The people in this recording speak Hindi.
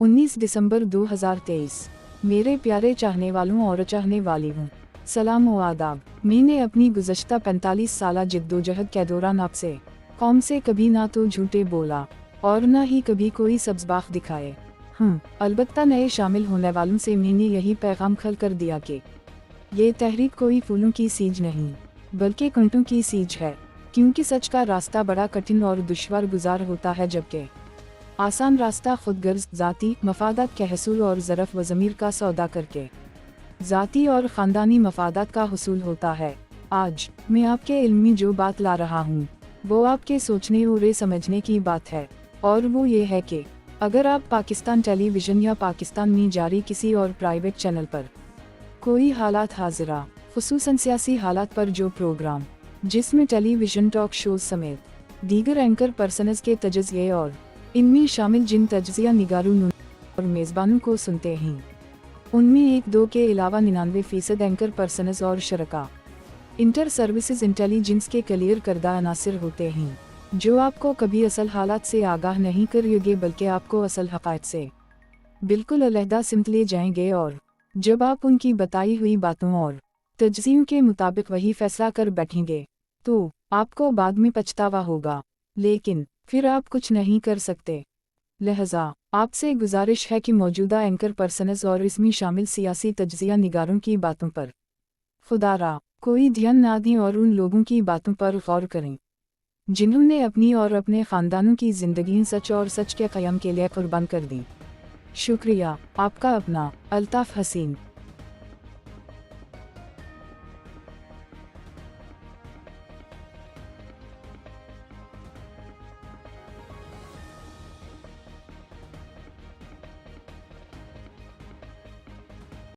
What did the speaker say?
19 दिसंबर 2023। मेरे प्यारे चाहने वालों और चाहने वाली हूँ, सलाम व आदाब। मैंने अपनी गुज़श्ता 45 साला जिद्दोजहद के दौरान आपसे कौम से कभी ना तो झूठे बोला और ना ही कभी कोई सब्ज़बाख दिखाए। अलबत्ता नए शामिल होने वालों से मैंने यही पैगाम खल कर दिया कि ये तहरीक कोई फूलों की सीज नहीं बल्कि कंटों की सीज है, क्योंकि सच का रास्ता बड़ा कठिन और दुश्वार गुजार होता है, जबकि आसान रास्ता खुदगर्ज ज़ाती मफादात के हसूल और ज़रफ़ व ज़मीर का सौदा करके ज़ाती और ख़ानदानी मफादात का हसूल होता है। आज मैं आपके इल्म में जो बात ला रहा हूँ वो आपके सोचने और समझने की बात है, और वो ये है कि अगर आप पाकिस्तान टेलीविज़न या पाकिस्तान में जारी किसी और प्राइवेट चैनल पर कोई हालात हाजिरा, खुसूसन सियासी हालात पर जो प्रोग्राम जिसमें टेलीविज़न टॉक शोज समेत दीगर एंकर पर्सनस के तजज़िये और इनमें शामिल जिन तज्ज़िया निगारों और मेज़बानों को सुनते हैं, उनमें 1-2 के अलावा 99% एंकर पर्सनस और शरका इंटर सर्विसेज इंटेलिजेंस के क्लियर करदा अनासिर होते हैं, जो आपको कभी असल हालात से आगाह नहीं करेंगे बल्कि आपको असल हक़ाइक़ से बिल्कुल अलहदा सिमत ले जाएंगे, और जब आप उनकी बताई हुई बातों और तज्ज़ियों के मुताबिक वही फैसला कर बैठेंगे तो आपको बाद में पछतावा होगा, लेकिन फिर आप कुछ नहीं कर सकते। लिहाजा आपसे गुजारिश है कि मौजूदा एंकर पर्सनस और इसमें शामिल सियासी तज्ज़िया निगारों की बातों पर खुदारा कोई ध्यान ना दें और उन लोगों की बातों पर गौर करें जिन्होंने अपनी और अपने ख़ानदानों की ज़िंदगी सच और सच के क़याम के लिए कुर्बान कर दी। शुक्रिया। आपका अपना अल्ताफ़ हसीन।